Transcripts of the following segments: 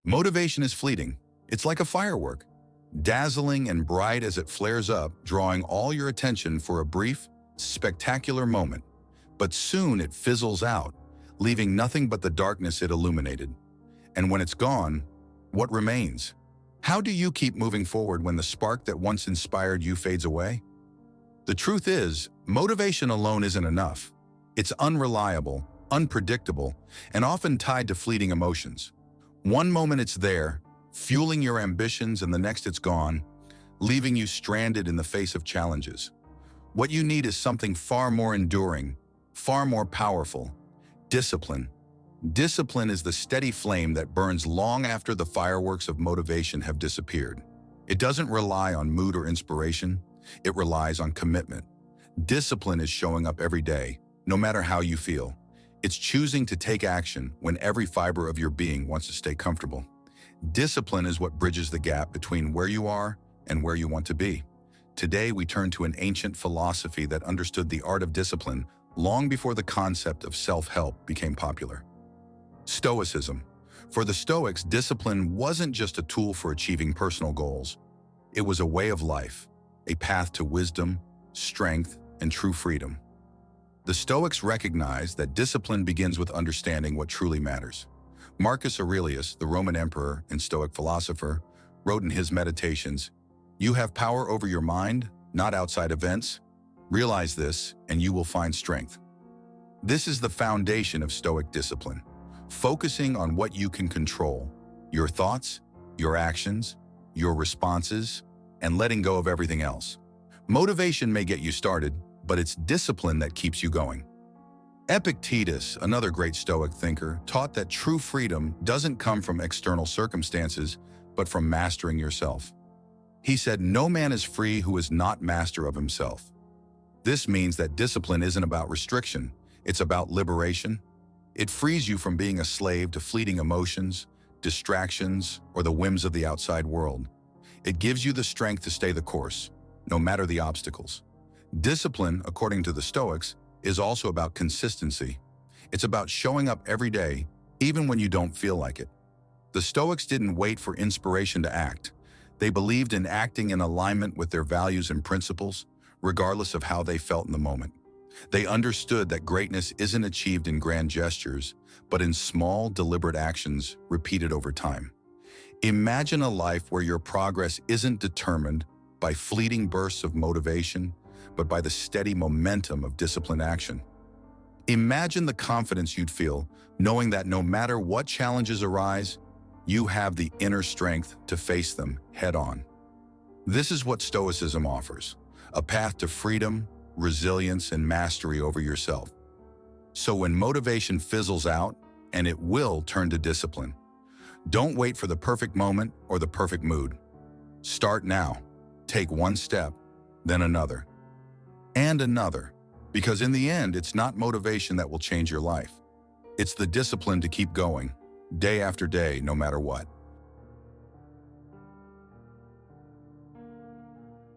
Motivation is fleeting. It's like a firework, dazzling and bright as it flares up, drawing all your attention for a brief, spectacular moment. But soon it fizzles out, leaving nothing but the darkness it illuminated. And when it's gone, what remains? How do you keep moving forward when the spark that once inspired you fades away? The truth is, motivation alone isn't enough. It's unreliable, unpredictable, and often tied to fleeting emotions. One moment it's there, fueling your ambitions, and the next it's gone, leaving you stranded in the face of challenges. What you need is something far more enduring, far more powerful: discipline. Discipline is the steady flame that burns long after the fireworks of motivation have disappeared. It doesn't rely on mood or inspiration, it relies on commitment. Discipline is showing up every day, no matter how you feel. It's choosing to take action when every fiber of your being wants to stay comfortable. Discipline is what bridges the gap between where you are and where you want to be. Today, we turn to an ancient philosophy that understood the art of discipline long before the concept of self-help became popular. Stoicism. For the Stoics, discipline wasn't just a tool for achieving personal goals. It was a way of life, a path to wisdom, strength, and true freedom. The Stoics recognized that discipline begins with understanding what truly matters. Marcus Aurelius, the Roman emperor and Stoic philosopher, wrote in his Meditations, "You have power over your mind, not outside events. Realize this, and you will find strength." This is the foundation of Stoic discipline, focusing on what you can control: your thoughts, your actions, your responses, and letting go of everything else. Motivation may get you started, but it's discipline that keeps you going. Epictetus, another great Stoic thinker, taught that true freedom doesn't come from external circumstances, but from mastering yourself. He said, "No man is free who is not master of himself." This means that discipline isn't about restriction, it's about liberation. It frees you from being a slave to fleeting emotions, distractions, or the whims of the outside world. It gives you the strength to stay the course, no matter the obstacles. Discipline, according to the Stoics, is also about consistency. It's about showing up every day, even when you don't feel like it. The Stoics didn't wait for inspiration to act. They believed in acting in alignment with their values and principles, regardless of how they felt in the moment. They understood that greatness isn't achieved in grand gestures, but in small, deliberate actions repeated over time. Imagine a life where your progress isn't determined by fleeting bursts of motivation, but by the steady momentum of disciplined action. Imagine the confidence you'd feel knowing that no matter what challenges arise, you have the inner strength to face them head-on. This is what Stoicism offers: a path to freedom, resilience, and mastery over yourself. So when motivation fizzles out, and it will turn to discipline, don't wait for the perfect moment or the perfect mood. Start now. Take one step, then another, and another, because in the end, it's not motivation that will change your life. It's the discipline to keep going, day after day, no matter what.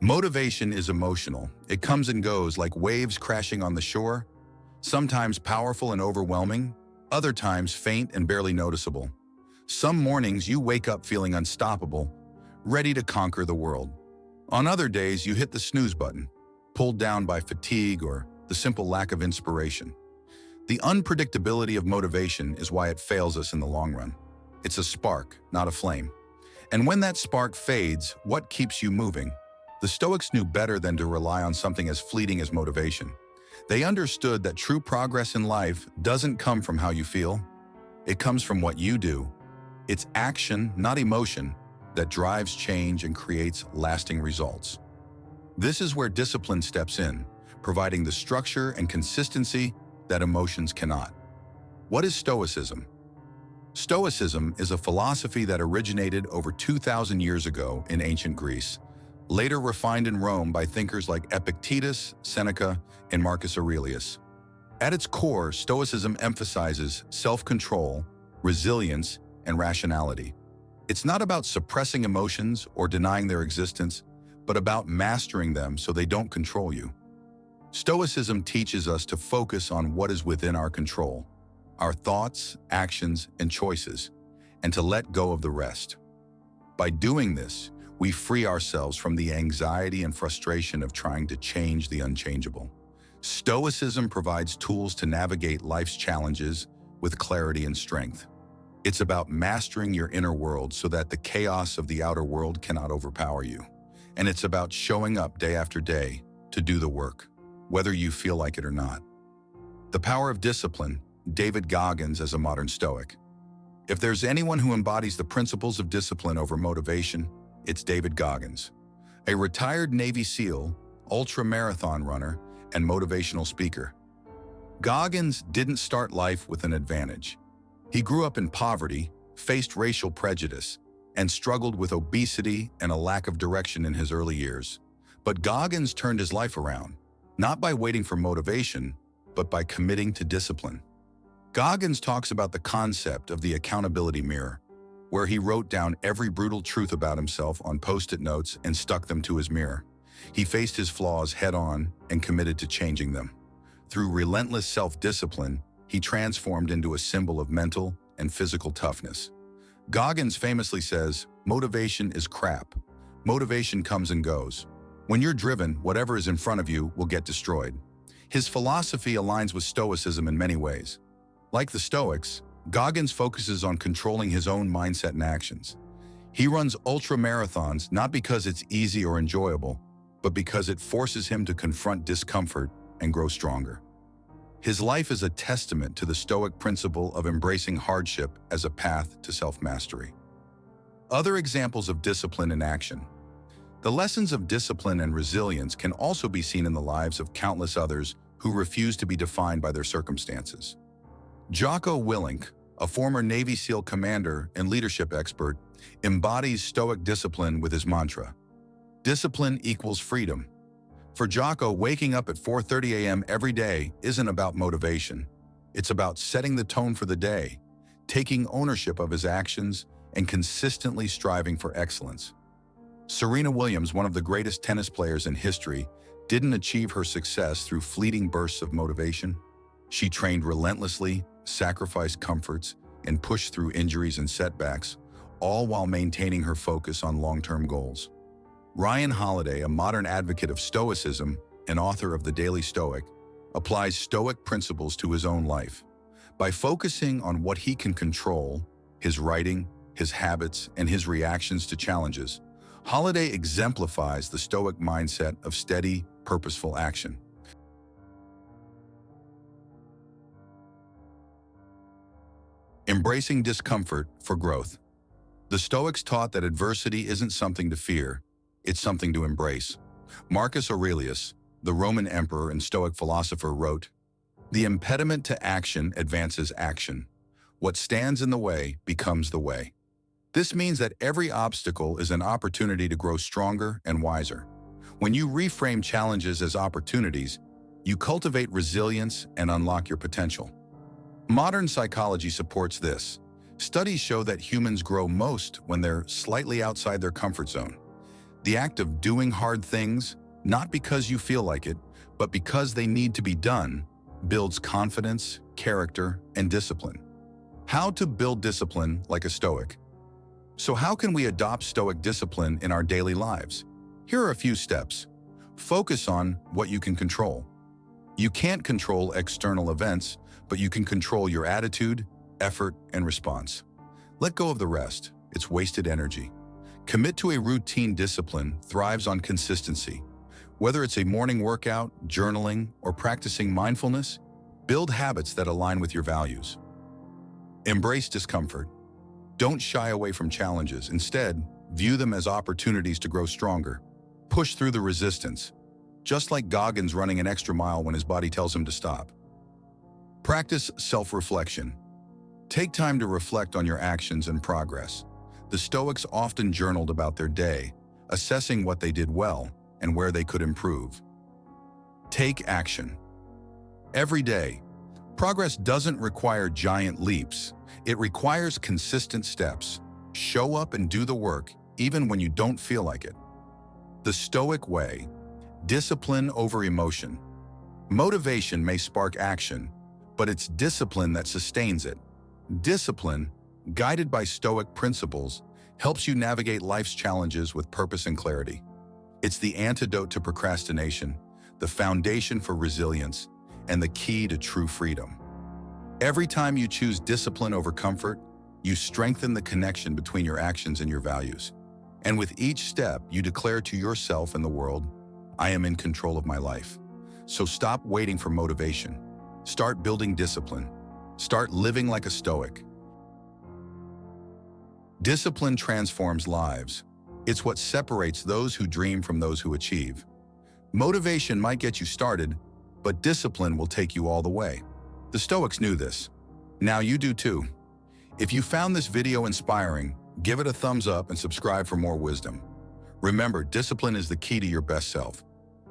Motivation is emotional. It comes and goes like waves crashing on the shore, sometimes powerful and overwhelming, other times faint and barely noticeable. Some mornings you wake up feeling unstoppable, ready to conquer the world. On other days, you hit the snooze button, pulled down by fatigue or the simple lack of inspiration. The unpredictability of motivation is why it fails us in the long run. It's a spark, not a flame. And when that spark fades, what keeps you moving? The Stoics knew better than to rely on something as fleeting as motivation. They understood that true progress in life doesn't come from how you feel. It comes from what you do. It's action, not emotion, that drives change and creates lasting results. This is where discipline steps in, providing the structure and consistency that emotions cannot. What is Stoicism? Stoicism is a philosophy that originated over 2,000 years ago in ancient Greece, later refined in Rome by thinkers like Epictetus, Seneca, and Marcus Aurelius. At its core, Stoicism emphasizes self-control, resilience, and rationality. It's not about suppressing emotions or denying their existence, but about mastering them so they don't control you. Stoicism teaches us to focus on what is within our control, our thoughts, actions, and choices, and to let go of the rest. By doing this, we free ourselves from the anxiety and frustration of trying to change the unchangeable. Stoicism provides tools to navigate life's challenges with clarity and strength. It's about mastering your inner world so that the chaos of the outer world cannot overpower you. And it's about showing up day after day to do the work, whether you feel like it or not. The power of discipline, David Goggins as a modern Stoic. If there's anyone who embodies the principles of discipline over motivation, it's David Goggins. A retired Navy SEAL, ultra-marathon runner, and motivational speaker. Goggins didn't start life with an advantage. He grew up in poverty, faced racial prejudice, and struggled with obesity and a lack of direction in his early years. But Goggins turned his life around, not by waiting for motivation, but by committing to discipline. Goggins talks about the concept of the accountability mirror, where he wrote down every brutal truth about himself on post-it notes and stuck them to his mirror. He faced his flaws head-on and committed to changing them. Through relentless self-discipline, he transformed into a symbol of mental and physical toughness. Goggins famously says, "Motivation is crap. Motivation comes and goes. When you're driven, whatever is in front of you will get destroyed." His philosophy aligns with Stoicism in many ways. Like the Stoics, Goggins focuses on controlling his own mindset and actions. He runs ultra-marathons not because it's easy or enjoyable, but because it forces him to confront discomfort and grow stronger. His life is a testament to the Stoic principle of embracing hardship as a path to self-mastery. Other examples of discipline in action. The lessons of discipline and resilience can also be seen in the lives of countless others who refuse to be defined by their circumstances. Jocko Willink, a former Navy SEAL commander and leadership expert, embodies Stoic discipline with his mantra, "Discipline equals freedom." For Jocko, waking up at 4:30 a.m. every day isn't about motivation. It's about setting the tone for the day, taking ownership of his actions, and consistently striving for excellence. Serena Williams, one of the greatest tennis players in history, didn't achieve her success through fleeting bursts of motivation. She trained relentlessly, sacrificed comforts, and pushed through injuries and setbacks, all while maintaining her focus on long-term goals. Ryan Holiday, a modern advocate of Stoicism and author of The Daily Stoic, applies Stoic principles to his own life. By focusing on what he can control, his writing, his habits, and his reactions to challenges, Holiday exemplifies the Stoic mindset of steady, purposeful action. Embracing discomfort for growth. The Stoics taught that adversity isn't something to fear, it's something to embrace. Marcus Aurelius, the Roman emperor and Stoic philosopher, wrote, "The impediment to action advances action. What stands in the way becomes the way." This means that every obstacle is an opportunity to grow stronger and wiser. When you reframe challenges as opportunities, you cultivate resilience and unlock your potential. Modern psychology supports this. Studies show that humans grow most when they're slightly outside their comfort zone. The act of doing hard things, not because you feel like it, but because they need to be done, builds confidence, character, and discipline. How to build discipline like a Stoic. So how can we adopt Stoic discipline in our daily lives? Here are a few steps. Focus on what you can control. You can't control external events, but you can control your attitude, effort, and response. Let go of the rest. It's wasted energy. Commit to a routine. Discipline thrives on consistency. Whether it's a morning workout, journaling, or practicing mindfulness, build habits that align with your values. Embrace discomfort. Don't shy away from challenges. Instead, view them as opportunities to grow stronger. Push through the resistance, just like Goggins running an extra mile when his body tells him to stop. Practice self-reflection. Take time to reflect on your actions and progress. The Stoics often journaled about their day, assessing what they did well and where they could improve. Take action. Every day, progress doesn't require giant leaps. It requires consistent steps. Show up and do the work, even when you don't feel like it. The Stoic way. Discipline over emotion. Motivation may spark action, but it's discipline that sustains it. Discipline, guided by Stoic principles, helps you navigate life's challenges with purpose and clarity. It's the antidote to procrastination, the foundation for resilience, and the key to true freedom. Every time you choose discipline over comfort, you strengthen the connection between your actions and your values. And with each step, you declare to yourself and the world, I am in control of my life. So stop waiting for motivation. Start building discipline. Start living like a Stoic. Discipline transforms lives. It's what separates those who dream from those who achieve. Motivation might get you started, but discipline will take you all the way. The Stoics knew this. Now you do too. If you found this video inspiring, give it a thumbs up and subscribe for more wisdom. Remember, discipline is the key to your best self.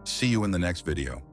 See you in the next video.